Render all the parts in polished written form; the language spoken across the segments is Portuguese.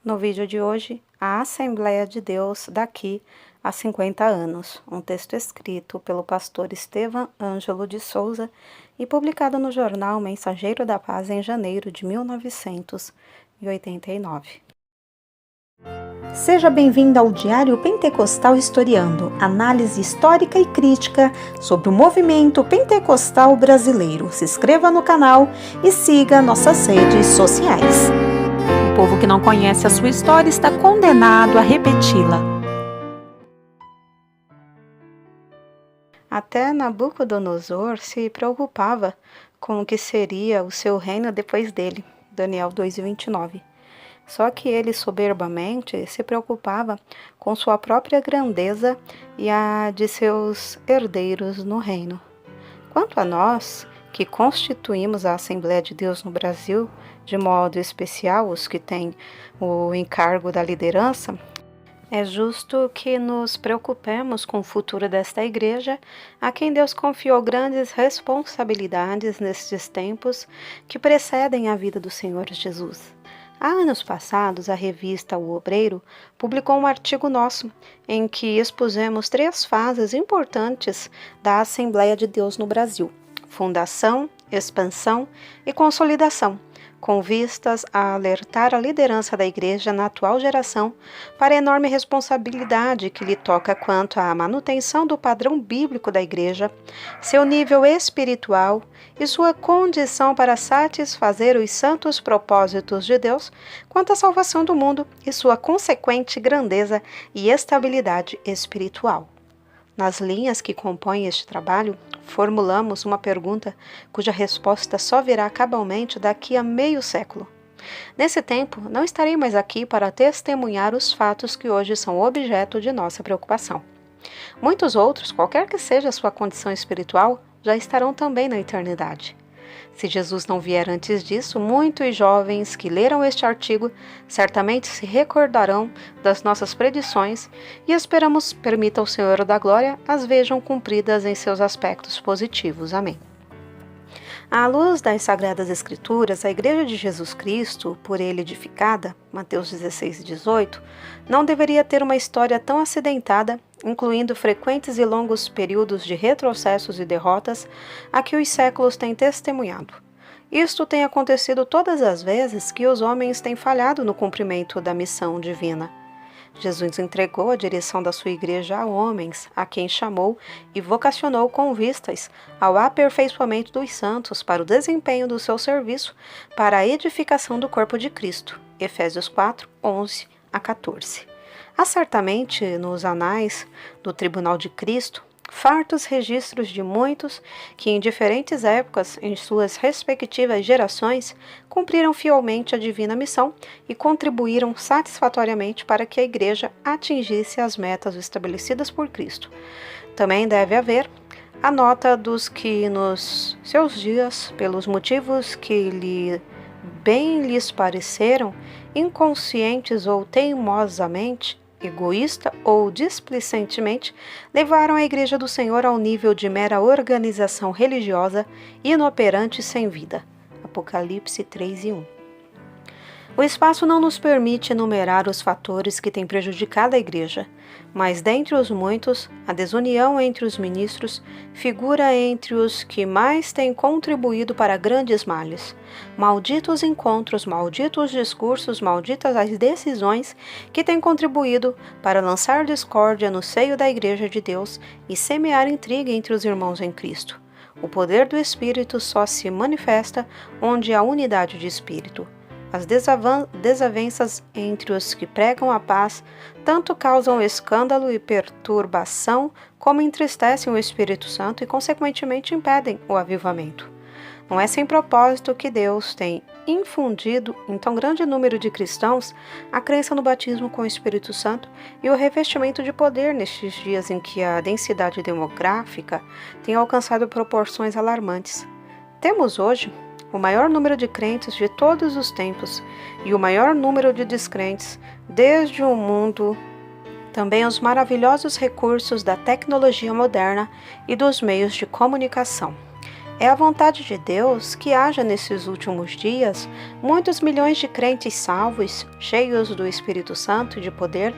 No vídeo de hoje, a Assembleia de Deus daqui a 50 anos, um texto escrito pelo pastor Estevam Ângelo de Souza e publicado no jornal Mensageiro da Paz em janeiro de 1989. Seja bem-vindo ao Diário Pentecostal Historiando, análise histórica e crítica sobre o movimento pentecostal brasileiro. Se inscreva no canal e siga nossas redes sociais. O povo que não conhece a sua história está condenado a repeti-la. Até Nabucodonosor se preocupava com o que seria o seu reino depois dele, Daniel 2:29. Só que ele soberbamente se preocupava com sua própria grandeza e a de seus herdeiros no reino. Quanto a nós, que constituímos a Assembleia de Deus no Brasil, de modo especial os que têm o encargo da liderança, é justo que nos preocupemos com o futuro desta igreja, a quem Deus confiou grandes responsabilidades nestes tempos que precedem a vida do Senhor Jesus. Há anos passados, a revista O Obreiro publicou um artigo nosso em que expusemos 3 fases importantes da Assembleia de Deus no Brasil: fundação, expansão e consolidação, com vistas a alertar a liderança da Igreja na atual geração para a enorme responsabilidade que lhe toca quanto à manutenção do padrão bíblico da Igreja, seu nível espiritual e sua condição para satisfazer os santos propósitos de Deus quanto à salvação do mundo e sua consequente grandeza e estabilidade espiritual. Nas linhas que compõem este trabalho, formulamos uma pergunta cuja resposta só virá cabalmente daqui a meio século. Nesse tempo, não estarei mais aqui para testemunhar os fatos que hoje são objeto de nossa preocupação. Muitos outros, qualquer que seja a sua condição espiritual, já estarão também na eternidade. Se Jesus não vier antes disso, muitos jovens que leram este artigo certamente se recordarão das nossas predições e esperamos permita o Senhor da Glória as vejam cumpridas em seus aspectos positivos. Amém. À luz das Sagradas Escrituras, a Igreja de Jesus Cristo, por ele edificada, Mateus 16:18, não deveria ter uma história tão acidentada, incluindo frequentes e longos períodos de retrocessos e derrotas a que os séculos têm testemunhado. Isto tem acontecido todas as vezes que os homens têm falhado no cumprimento da missão divina. Jesus entregou a direção da sua igreja a homens, a quem chamou e vocacionou com vistas ao aperfeiçoamento dos santos para o desempenho do seu serviço para a edificação do corpo de Cristo. Efésios 4:11-14. Há certamente nos anais do Tribunal de Cristo fartos registros de muitos que em diferentes épocas, em suas respectivas gerações, cumpriram fielmente a divina missão e contribuíram satisfatoriamente para que a Igreja atingisse as metas estabelecidas por Cristo. Também deve haver a nota dos que nos seus dias, pelos motivos que bem lhes pareceram, inconscientes ou teimosamente, egoísta ou displicentemente, levaram a Igreja do Senhor ao nível de mera organização religiosa, inoperante e sem vida. Apocalipse 3:1. O espaço não nos permite enumerar os fatores que têm prejudicado a Igreja, mas dentre os muitos, a desunião entre os ministros figura entre os que mais têm contribuído para grandes males. Malditos encontros, malditos discursos, malditas as decisões que têm contribuído para lançar discórdia no seio da Igreja de Deus e semear intriga entre os irmãos em Cristo. O poder do Espírito só se manifesta onde há unidade de espírito. As desavenças entre os que pregam a paz tanto causam escândalo e perturbação, como entristecem o Espírito Santo e, consequentemente, impedem o avivamento. Não é sem propósito que Deus tem infundido em tão grande número de cristãos a crença no batismo com o Espírito Santo e o revestimento de poder nestes dias em que a densidade demográfica tem alcançado proporções alarmantes. Temos hoje o maior número de crentes de todos os tempos e o maior número de descrentes desde o mundo, também os maravilhosos recursos da tecnologia moderna e dos meios de comunicação. É a vontade de Deus que haja nesses últimos dias muitos milhões de crentes salvos, cheios do Espírito Santo e de poder,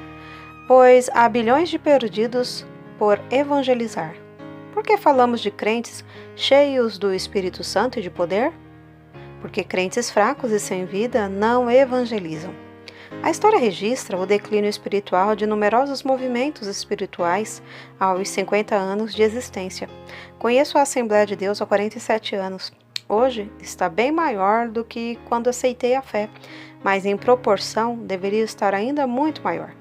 pois há bilhões de perdidos por evangelizar. Por que falamos de crentes cheios do Espírito Santo e de poder? Porque crentes fracos e sem vida não evangelizam. A história registra o declínio espiritual de numerosos movimentos espirituais aos 50 anos de existência. Conheço a Assembleia de Deus há 47 anos. Hoje está bem maior do que quando aceitei a fé, mas em proporção deveria estar ainda muito maior.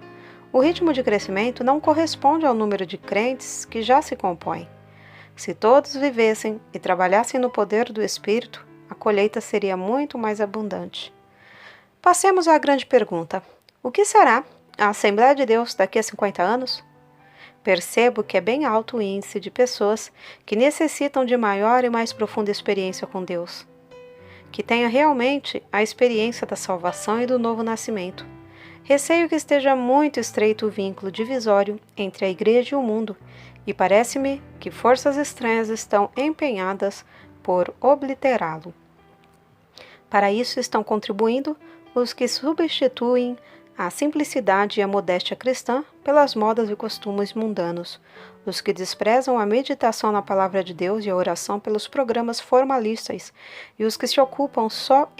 O ritmo de crescimento não corresponde ao número de crentes que já se compõem. Se todos vivessem e trabalhassem no poder do Espírito, a colheita seria muito mais abundante. Passemos à grande pergunta: o que será a Assembleia de Deus daqui a 50 anos? Percebo que é bem alto o índice de pessoas que necessitam de maior e mais profunda experiência com Deus, que tenha realmente a experiência da salvação e do novo nascimento. Receio que esteja muito estreito o vínculo divisório entre a Igreja e o mundo, e parece-me que forças estranhas estão empenhadas por obliterá-lo. Para isso estão contribuindo os que substituem a simplicidade e a modéstia cristã pelas modas e costumes mundanos, os que desprezam a meditação na palavra de Deus e a oração pelos programas formalistas, e os que se ocupam só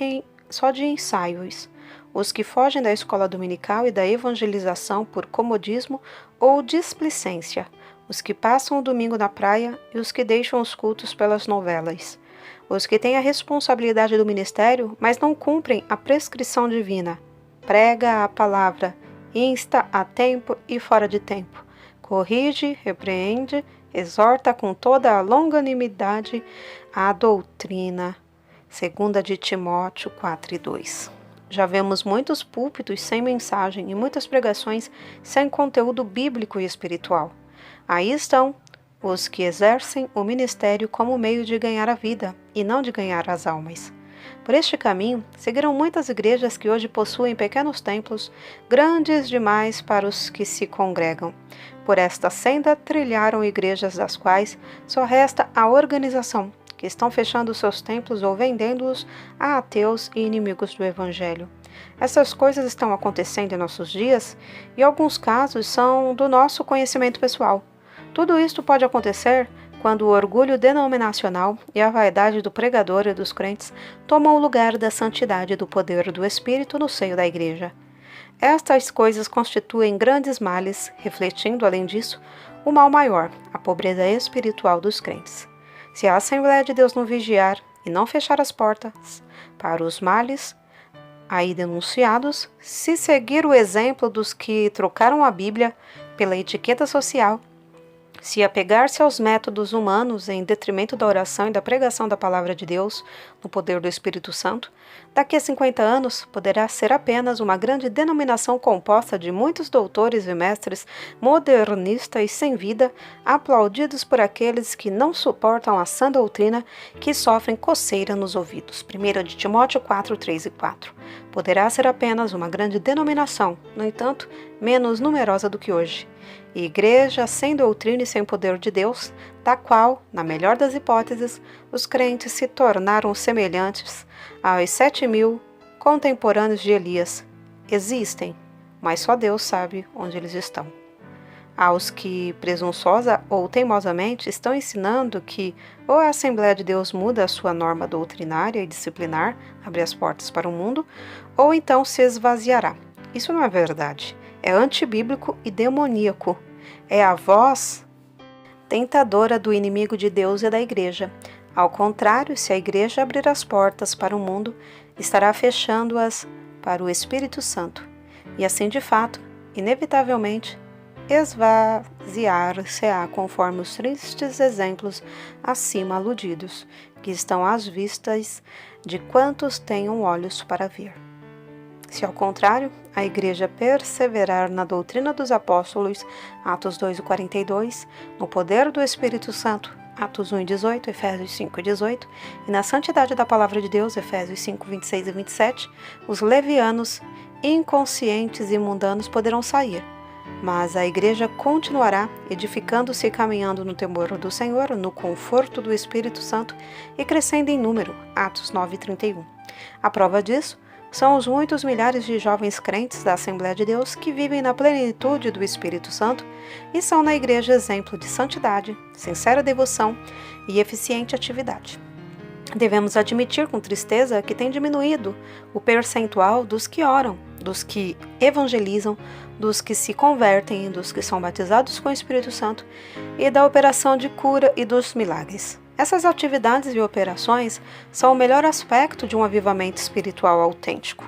de ensaios, os que fogem da escola dominical e da evangelização por comodismo ou displicência, os que passam o domingo na praia e os que deixam os cultos pelas novelas, os que têm a responsabilidade do ministério, mas não cumprem a prescrição divina. Prega a palavra, insta a tempo e fora de tempo, corrige, repreende, exorta com toda a longanimidade a doutrina. 2 de Timóteo 4:2. Já vemos muitos púlpitos sem mensagem e muitas pregações sem conteúdo bíblico e espiritual. Aí estão os que exercem o ministério como meio de ganhar a vida e não de ganhar as almas. Por este caminho, seguiram muitas igrejas que hoje possuem pequenos templos, grandes demais para os que se congregam. Por esta senda trilharam igrejas das quais só resta a organização, que estão fechando seus templos ou vendendo-os a ateus e inimigos do Evangelho. Essas coisas estão acontecendo em nossos dias e alguns casos são do nosso conhecimento pessoal. Tudo isto pode acontecer quando o orgulho denominacional e a vaidade do pregador e dos crentes tomam o lugar da santidade e do poder do Espírito no seio da Igreja. Estas coisas constituem grandes males, refletindo, além disso, o mal maior, a pobreza espiritual dos crentes. Se a Assembleia de Deus não vigiar e não fechar as portas para os males aí denunciados, se seguir o exemplo dos que trocaram a Bíblia pela etiqueta social, se apegar-se aos métodos humanos em detrimento da oração e da pregação da palavra de Deus no poder do Espírito Santo, daqui a 50 anos poderá ser apenas uma grande denominação composta de muitos doutores e mestres modernistas e sem vida, aplaudidos por aqueles que não suportam a sã doutrina, que sofrem coceira nos ouvidos. 1 de Timóteo 4, 3 e 4. Poderá ser apenas uma grande denominação, no entanto, menos numerosa do que hoje. Igreja sem doutrina e sem poder de Deus, da qual, na melhor das hipóteses, os crentes se tornaram semelhantes aos 7.000 contemporâneos de Elias. Existem, mas só Deus sabe onde eles estão. Aos que, presunçosa ou teimosamente, estão ensinando que ou a Assembleia de Deus muda a sua norma doutrinária e disciplinar, abre as portas para o mundo, ou então se esvaziará. Isso não é verdade. É antibíblico e demoníaco. É a voz tentadora do inimigo de Deus e da Igreja. Ao contrário, se a Igreja abrir as portas para o mundo, estará fechando-as para o Espírito Santo. E assim, de fato, inevitavelmente, esvaziar-se-á conforme os tristes exemplos acima aludidos, que estão às vistas de quantos tenham olhos para ver. Se, ao contrário, a Igreja perseverar na doutrina dos apóstolos, Atos 2:42, no poder do Espírito Santo, Atos 1:18, Efésios 5:18, e na santidade da palavra de Deus, Efésios 5:26 e 27, os levianos, inconscientes e mundanos poderão sair, Mas a igreja continuará edificando-se e caminhando no temor do Senhor, no conforto do Espírito Santo e crescendo em número. Atos 9:31. A prova disso são os muitos milhares de jovens crentes da Assembleia de Deus que vivem na plenitude do Espírito Santo e são na igreja exemplo de santidade, sincera devoção e eficiente atividade. Devemos admitir com tristeza que tem diminuído o percentual dos que oram, dos que evangelizam, dos que se convertem, dos que são batizados com o Espírito Santo e da operação de cura e dos milagres. Essas atividades e operações são o melhor aspecto de um avivamento espiritual autêntico.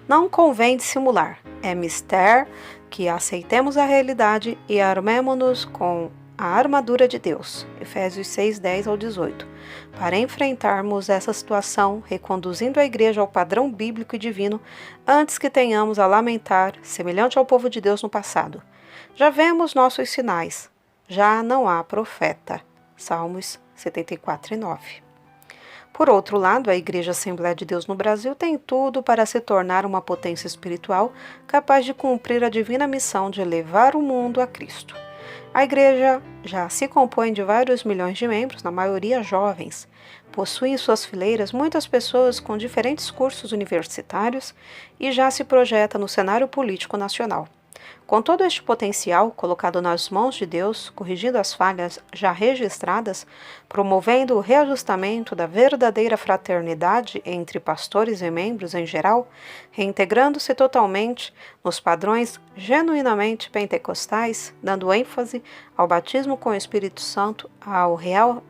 Não convém dissimular, é mister que aceitemos a realidade e armemo-nos com a armadura de Deus, Efésios 6:10-18, para enfrentarmos essa situação, reconduzindo a igreja ao padrão bíblico e divino, antes que tenhamos a lamentar, semelhante ao povo de Deus no passado. Já vemos nossos sinais, já não há profeta. Salmos 74:9. Por outro lado, a Igreja Assembleia de Deus no Brasil tem tudo para se tornar uma potência espiritual capaz de cumprir a divina missão de levar o mundo a Cristo. A igreja já se compõe de vários milhões de membros, na maioria jovens. Possui em suas fileiras muitas pessoas com diferentes cursos universitários e já se projeta no cenário político nacional. Com todo este potencial colocado nas mãos de Deus, corrigindo as falhas já registradas, promovendo o reajustamento da verdadeira fraternidade entre pastores e membros em geral, reintegrando-se totalmente nos padrões genuinamente pentecostais, dando ênfase ao batismo com o Espírito Santo, ao real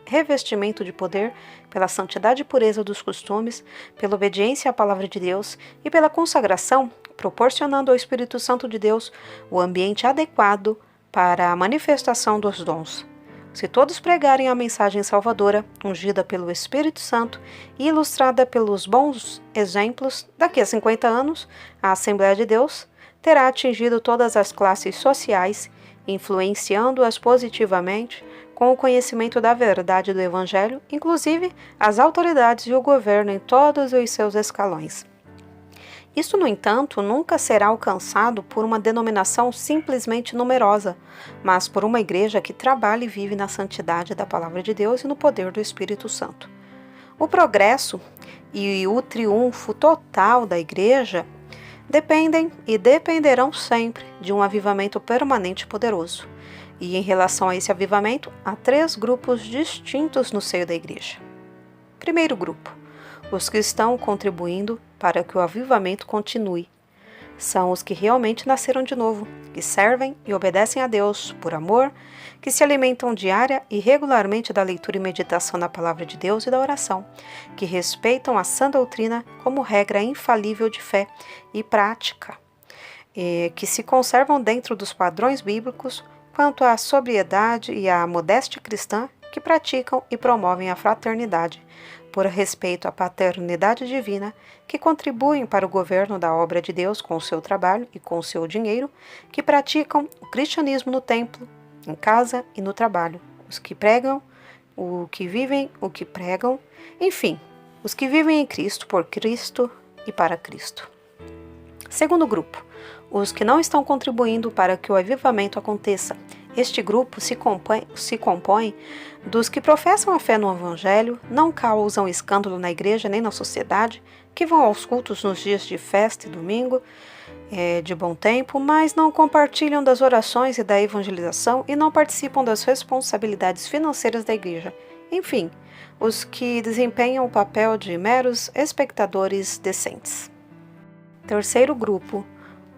revestimento de poder, pela santidade e pureza dos costumes, pela obediência à palavra de Deus e pela consagração, proporcionando ao Espírito Santo de Deus o ambiente adequado para a manifestação dos dons. Se todos pregarem a mensagem salvadora, ungida pelo Espírito Santo e ilustrada pelos bons exemplos, daqui a 50 anos, a Assembleia de Deus terá atingido todas as classes sociais, influenciando-as positivamente com o conhecimento da verdade do Evangelho, inclusive as autoridades e o governo em todos os seus escalões. Isso, no entanto, nunca será alcançado por uma denominação simplesmente numerosa, mas por uma igreja que trabalha e vive na santidade da Palavra de Deus e no poder do Espírito Santo. O progresso e o triunfo total da igreja dependem e dependerão sempre de um avivamento permanente e poderoso. E em relação a esse avivamento, há 3 grupos distintos no seio da igreja. Primeiro grupo, os que estão contribuindo para que o avivamento continue. São os que realmente nasceram de novo, que servem e obedecem a Deus por amor, que se alimentam diária e regularmente da leitura e meditação na palavra de Deus e da oração, que respeitam a sã doutrina como regra infalível de fé e prática, que se conservam dentro dos padrões bíblicos quanto à sobriedade e à modéstia cristã, que praticam e promovem a fraternidade, por respeito à paternidade divina, que contribuem para o governo da obra de Deus com o seu trabalho e com o seu dinheiro, que praticam o cristianismo no templo, em casa e no trabalho, os que pregam, o que vivem, o que pregam, enfim, os que vivem em Cristo, por Cristo e para Cristo. Segundo grupo, os que não estão contribuindo para que o avivamento aconteça. Este grupo se compõe dos que professam a fé no Evangelho, não causam escândalo na igreja nem na sociedade, que vão aos cultos nos dias de festa e domingo, de bom tempo, mas não compartilham das orações e da evangelização e não participam das responsabilidades financeiras da igreja. Enfim, os que desempenham o papel de meros espectadores decentes. Terceiro grupo,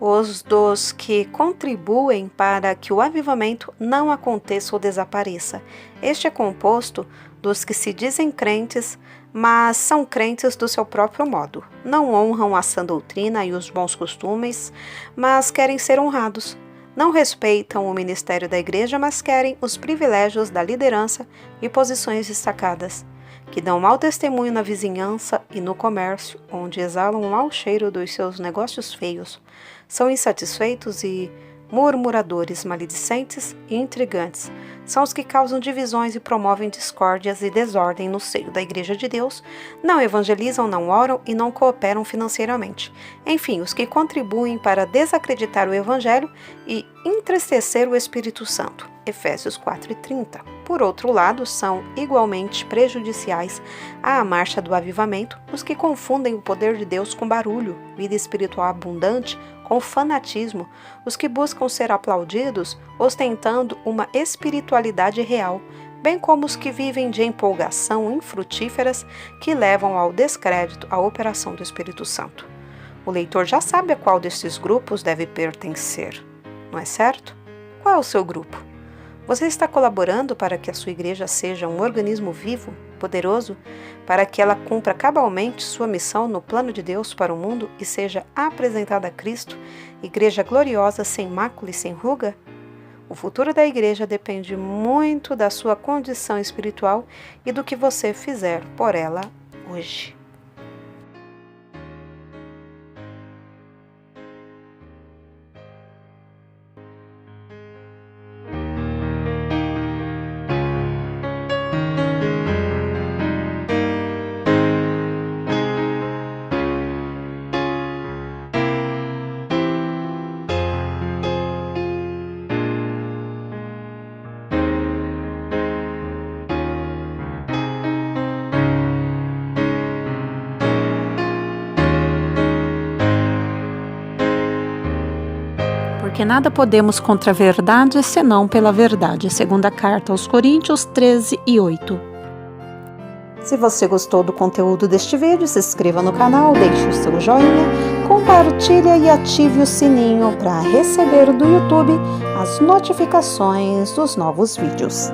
os dos que contribuem para que o avivamento não aconteça ou desapareça. Este é composto dos que se dizem crentes, mas são crentes do seu próprio modo. Não honram a sã doutrina e os bons costumes, mas querem ser honrados. Não respeitam o ministério da igreja, mas querem os privilégios da liderança e posições destacadas, que dão mau testemunho na vizinhança e no comércio, onde exalam o mau cheiro dos seus negócios feios. São insatisfeitos e murmuradores, maledicentes e intrigantes. São os que causam divisões e promovem discórdias e desordem no seio da Igreja de Deus, não evangelizam, não oram e não cooperam financeiramente. Enfim, os que contribuem para desacreditar o Evangelho e entristecer o Espírito Santo. Efésios 4:30. Por outro lado, são igualmente prejudiciais à marcha do avivamento os que confundem o poder de Deus com barulho, vida espiritual abundante com fanatismo, os que buscam ser aplaudidos ostentando uma espiritualidade real, bem como os que vivem de empolgação infrutíferas que levam ao descrédito a operação do Espírito Santo. O leitor já sabe a qual desses grupos deve pertencer, não é certo? Qual é o seu grupo? Você está colaborando para que a sua igreja seja um organismo vivo, poderoso, para que ela cumpra cabalmente sua missão no plano de Deus para o mundo e seja apresentada a Cristo, igreja gloriosa, sem mácula e sem ruga? O futuro da igreja depende muito da sua condição espiritual e do que você fizer por ela hoje. Porque nada podemos contra a verdade, senão pela verdade. Segunda carta aos Coríntios 13:8. Se você gostou do conteúdo deste vídeo, se inscreva no canal, deixe o seu joinha, compartilhe e ative o sininho para receber do YouTube as notificações dos novos vídeos.